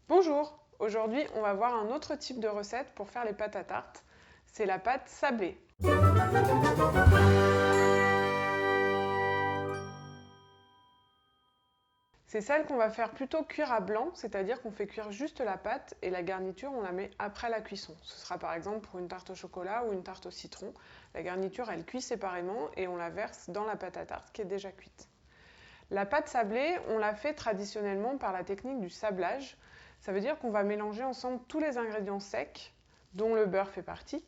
Bonjour, aujourd'hui on va voir un autre type de recette pour faire les pâtes à tarte, c'est la pâte sablée. C'est celle qu'on va faire plutôt cuire à blanc, c'est-à-dire qu'on fait cuire juste la pâte et la garniture on la met après la cuisson. Ce sera par exemple pour une tarte au chocolat ou une tarte au citron. La garniture elle cuit séparément et on la verse dans la pâte à tarte qui est déjà cuite. La pâte sablée, on la fait traditionnellement par la technique du sablage. Ça veut dire qu'on va mélanger ensemble tous les ingrédients secs, dont le beurre fait partie,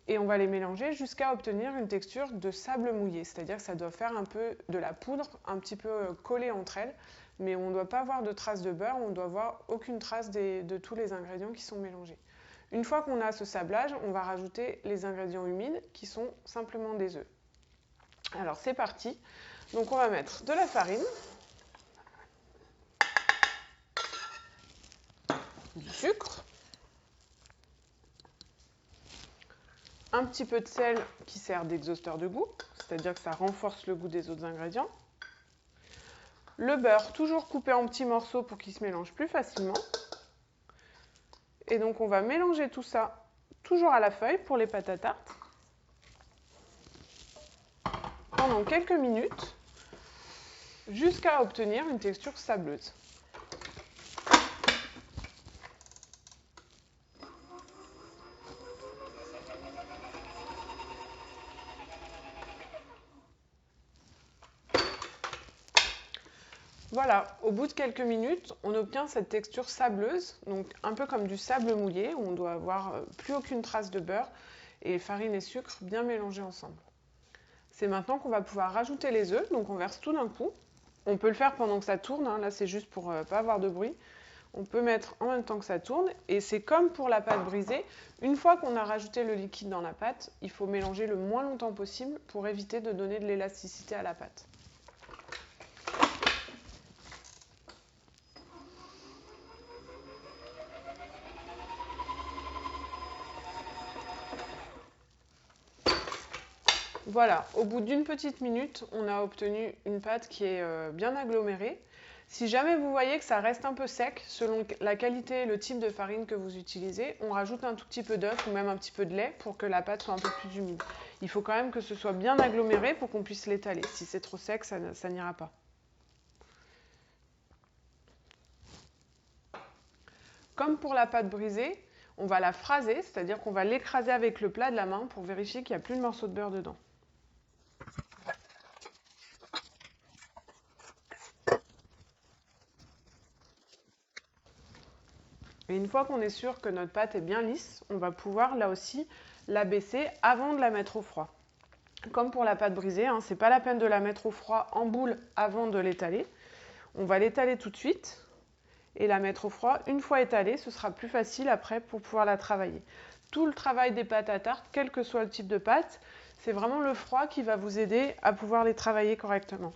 et on va les mélanger jusqu'à obtenir une texture de sable mouillé, c'est-à-dire que ça doit faire un peu de la poudre, un petit peu collée entre elles, mais on ne doit pas avoir de traces de beurre, on ne doit voir aucune trace de tous les ingrédients qui sont mélangés. Une fois qu'on a ce sablage, on va rajouter les ingrédients humides qui sont simplement des œufs. Alors c'est parti. Donc on va mettre de la farine, du sucre, un petit peu de sel qui sert d'exhausteur de goût, c'est-à-dire que ça renforce le goût des autres ingrédients. Le beurre, toujours coupé en petits morceaux pour qu'il se mélange plus facilement. Et donc on va mélanger tout ça, toujours à la feuille pour les pâtes à tarte, pendant quelques minutes, jusqu'à obtenir une texture sableuse. Voilà, au bout de quelques minutes, on obtient cette texture sableuse, donc un peu comme du sable mouillé, où on doit avoir plus aucune trace de beurre et farine et sucre bien mélangés ensemble. C'est maintenant qu'on va pouvoir rajouter les œufs, donc on verse tout d'un coup. On peut le faire pendant que ça tourne, hein, là c'est juste pour pas avoir de bruit. On peut mettre en même temps que ça tourne, et c'est comme pour la pâte brisée. Une fois qu'on a rajouté le liquide dans la pâte, il faut mélanger le moins longtemps possible pour éviter de donner de l'élasticité à la pâte. Voilà, au bout d'une petite minute, on a obtenu une pâte qui est bien agglomérée. Si jamais vous voyez que ça reste un peu sec, selon la qualité et le type de farine que vous utilisez, on rajoute un tout petit peu d'œuf ou même un petit peu de lait pour que la pâte soit un peu plus humide. Il faut quand même que ce soit bien aggloméré pour qu'on puisse l'étaler. Si c'est trop sec, ça n'ira pas. Comme pour la pâte brisée, on va la phraser, c'est-à-dire qu'on va l'écraser avec le plat de la main pour vérifier qu'il n'y a plus de morceaux de beurre dedans. Et une fois qu'on est sûr que notre pâte est bien lisse, on va pouvoir là aussi l'abaisser avant de la mettre au froid. Comme pour la pâte brisée, hein, c'est pas la peine de la mettre au froid en boule avant de l'étaler. On va l'étaler tout de suite et la mettre au froid. Une fois étalée, ce sera plus facile après pour pouvoir la travailler. Tout le travail des pâtes à tarte, quel que soit le type de pâte, c'est vraiment le froid qui va vous aider à pouvoir les travailler correctement.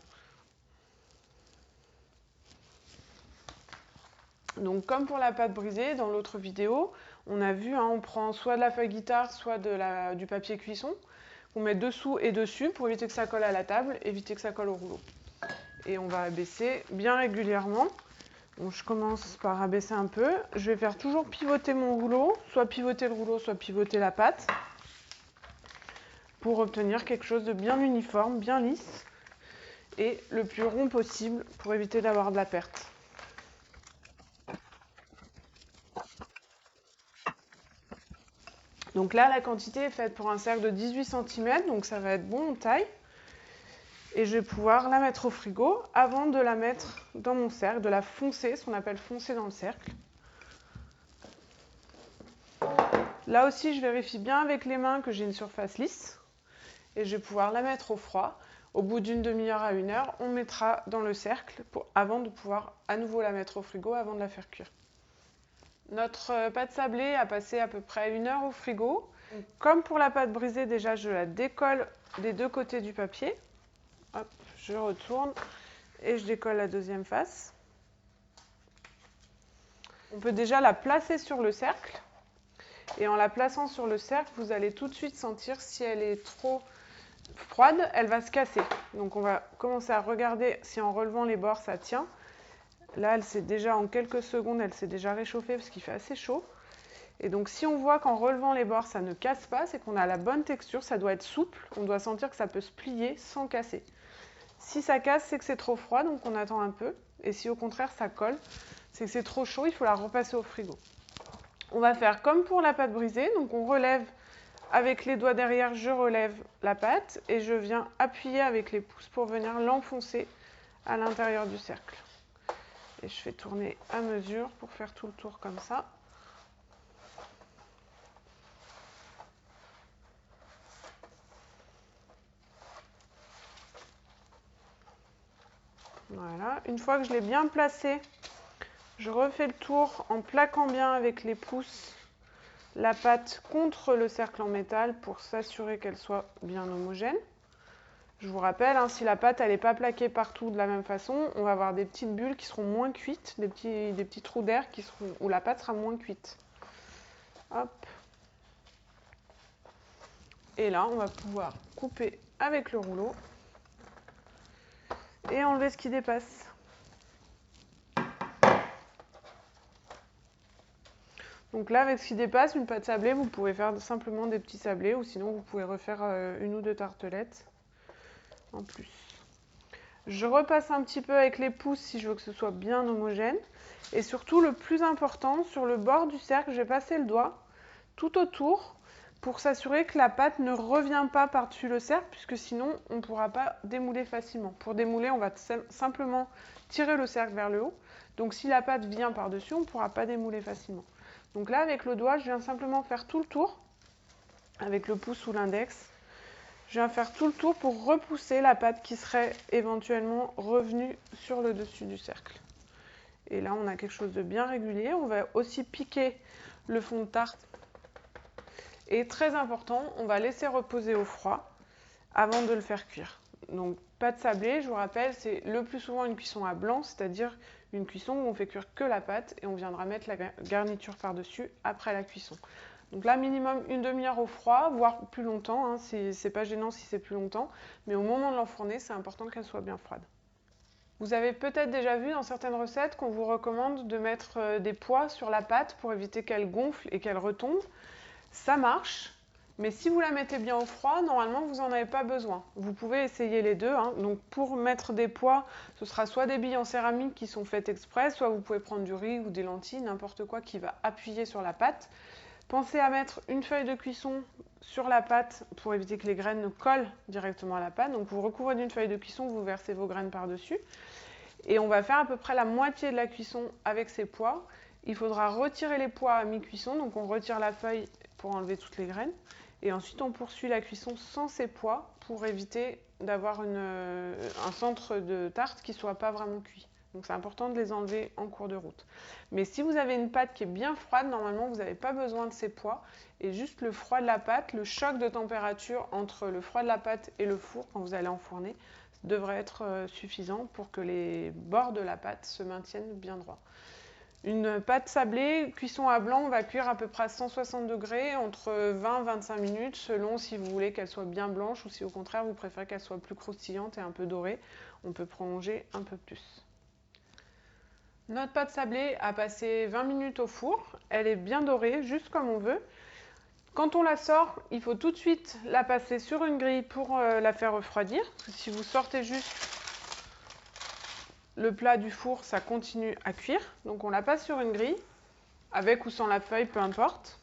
Donc comme pour la pâte brisée, dans l'autre vidéo, on a vu, hein, on prend soit de la feuille guitare, soit du papier cuisson, qu'on met dessous et dessus pour éviter que ça colle à la table, éviter que ça colle au rouleau. Et on va abaisser bien régulièrement. Donc je commence par abaisser un peu. Je vais faire toujours pivoter mon rouleau, soit pivoter le rouleau, soit pivoter la pâte, pour obtenir quelque chose de bien uniforme, bien lisse, et le plus rond possible pour éviter d'avoir de la perte. Donc là, la quantité est faite pour un cercle de 18 cm, donc ça va être bon en taille. Et je vais pouvoir la mettre au frigo avant de la mettre dans mon cercle, de la foncer, ce qu'on appelle foncer dans le cercle. Là aussi, je vérifie bien avec les mains que j'ai une surface lisse. Et je vais pouvoir la mettre au froid. Au bout d'une demi-heure à 1 heure, on mettra dans le cercle avant de pouvoir à nouveau la mettre au frigo avant de la faire cuire. Notre pâte sablée a passé à peu près 1 heure au frigo. Comme pour la pâte brisée, déjà je la décolle des deux côtés du papier. Hop, je retourne et je décolle la deuxième face. On peut déjà la placer sur le cercle. Et en la plaçant sur le cercle, vous allez tout de suite sentir si elle est trop froide, elle va se casser. Donc on va commencer à regarder si en relevant les bords ça tient. Là, elle s'est déjà, en quelques secondes, elle s'est déjà réchauffée parce qu'il fait assez chaud. Et donc, si on voit qu'en relevant les bords, ça ne casse pas, c'est qu'on a la bonne texture, ça doit être souple. On doit sentir que ça peut se plier sans casser. Si ça casse, c'est que c'est trop froid, donc on attend un peu. Et si au contraire, ça colle, c'est que c'est trop chaud, il faut la repasser au frigo. On va faire comme pour la pâte brisée, donc on relève avec les doigts derrière, je relève la pâte et je viens appuyer avec les pouces pour venir l'enfoncer à l'intérieur du cercle. Et je fais tourner à mesure pour faire tout le tour comme ça. Voilà, une fois que je l'ai bien placé, je refais le tour en plaquant bien avec les pouces la pâte contre le cercle en métal pour s'assurer qu'elle soit bien homogène. Je vous rappelle, hein, si la pâte n'est pas plaquée partout de la même façon, on va avoir des petites bulles qui seront moins cuites, des petits trous d'air où la pâte sera moins cuite. Hop. Et là, on va pouvoir couper avec le rouleau et enlever ce qui dépasse. Donc là, avec ce qui dépasse, une pâte sablée, vous pouvez faire simplement des petits sablés ou sinon vous pouvez refaire une ou deux tartelettes en plus. Je repasse un petit peu avec les pouces si je veux que ce soit bien homogène. Et surtout, le plus important, sur le bord du cercle, je vais passer le doigt tout autour pour s'assurer que la pâte ne revient pas par-dessus le cercle, puisque sinon, on ne pourra pas démouler facilement. Pour démouler, on va simplement tirer le cercle vers le haut. Donc si la pâte vient par-dessus, on ne pourra pas démouler facilement. Donc là, avec le doigt, je viens simplement faire tout le tour, avec le pouce ou l'index. Je viens faire tout le tour pour repousser la pâte qui serait éventuellement revenue sur le dessus du cercle. Et là, on a quelque chose de bien régulier. On va aussi piquer le fond de tarte. Et très important, on va laisser reposer au froid avant de le faire cuire. Donc, pâte sablée, je vous rappelle, c'est le plus souvent une cuisson à blanc, c'est-à-dire une cuisson où on fait cuire que la pâte et on viendra mettre la garniture par-dessus après la cuisson. Donc là, minimum une demi-heure au froid, voire plus longtemps, hein, c'est pas gênant si c'est plus longtemps, mais au moment de l'enfourner, c'est important qu'elle soit bien froide. Vous avez peut-être déjà vu dans certaines recettes qu'on vous recommande de mettre des poids sur la pâte pour éviter qu'elle gonfle et qu'elle retombe. Ça marche, mais si vous la mettez bien au froid, normalement vous n'en avez pas besoin. Vous pouvez essayer les deux, hein. Donc pour mettre des pois, ce sera soit des billes en céramique qui sont faites exprès, soit vous pouvez prendre du riz ou des lentilles, n'importe quoi qui va appuyer sur la pâte. Pensez à mettre une feuille de cuisson sur la pâte pour éviter que les graines ne collent directement à la pâte. Donc vous recouvrez d'une feuille de cuisson, vous versez vos graines par-dessus. Et on va faire à peu près la moitié de la cuisson avec ces pois. Il faudra retirer les pois à mi-cuisson, donc on retire la feuille pour enlever toutes les graines. Et ensuite on poursuit la cuisson sans ces pois pour éviter d'avoir un centre de tarte qui ne soit pas vraiment cuit. Donc c'est important de les enlever en cours de route. Mais si vous avez une pâte qui est bien froide, normalement vous n'avez pas besoin de ces pois. Et juste le froid de la pâte, le choc de température entre le froid de la pâte et le four quand vous allez enfourner, devrait être suffisant pour que les bords de la pâte se maintiennent bien droits. Une pâte sablée, cuisson à blanc, on va cuire à peu près à 160 degrés, entre 20 et 25 minutes, selon si vous voulez qu'elle soit bien blanche ou si au contraire vous préférez qu'elle soit plus croustillante et un peu dorée. On peut prolonger un peu plus. Notre pâte sablée a passé 20 minutes au four, elle est bien dorée, juste comme on veut. Quand on la sort, il faut tout de suite la passer sur une grille pour la faire refroidir. Parce que si vous sortez juste le plat du four, ça continue à cuire. Donc on la passe sur une grille, avec ou sans la feuille, peu importe.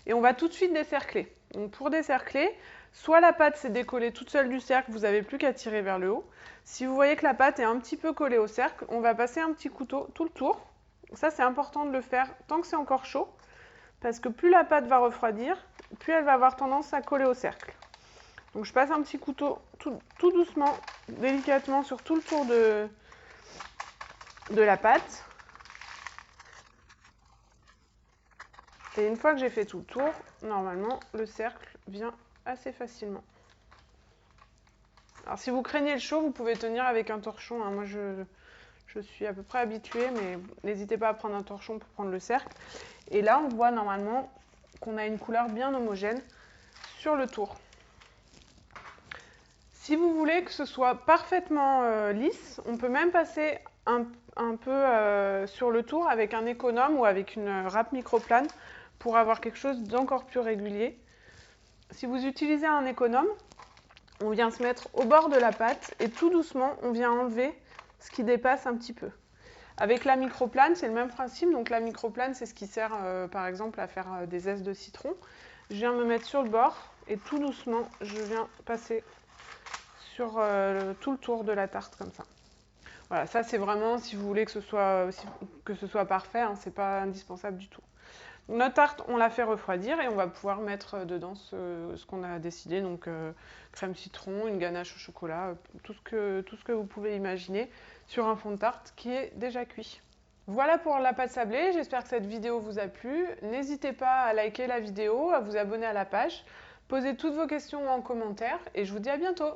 Et on va tout de suite décercler. Donc pour décercler, soit la pâte s'est décollée toute seule du cercle, vous n'avez plus qu'à tirer vers le haut. Si vous voyez que la pâte est un petit peu collée au cercle, on va passer un petit couteau tout le tour. Ça, c'est important de le faire tant que c'est encore chaud. Parce que plus la pâte va refroidir, plus elle va avoir tendance à coller au cercle. Donc je passe un petit couteau tout doucement, délicatement sur tout le tour de la pâte. Et une fois que j'ai fait tout le tour, normalement le cercle vient assez facilement. Alors si vous craignez le chaud, vous pouvez tenir avec un torchon, hein. Moi je suis à peu près habituée, mais n'hésitez pas à prendre un torchon pour prendre le cercle. Et là, on voit normalement qu'on a une couleur bien homogène sur le tour. Si vous voulez que ce soit parfaitement lisse, on peut même passer un peu sur le tour avec un économe ou avec une râpe microplane pour avoir quelque chose d'encore plus régulier. Si vous utilisez un économe, on vient se mettre au bord de la pâte et tout doucement, on vient enlever ce qui dépasse un petit peu. Avec la microplane, c'est le même principe. Donc la microplane, c'est ce qui sert par exemple à faire des zestes de citron. Je viens me mettre sur le bord et tout doucement, je viens passer sur tout le tour de la tarte comme ça. Voilà, ça c'est vraiment si vous voulez que ce soit parfait, hein, c'est pas indispensable du tout. Notre tarte, on la fait refroidir et on va pouvoir mettre dedans ce qu'on a décidé, donc crème citron, une ganache au chocolat, tout ce que vous pouvez imaginer sur un fond de tarte qui est déjà cuit. Voilà pour la pâte sablée, j'espère que cette vidéo vous a plu. N'hésitez pas à liker la vidéo, à vous abonner à la page, posez toutes vos questions en commentaire et je vous dis à bientôt.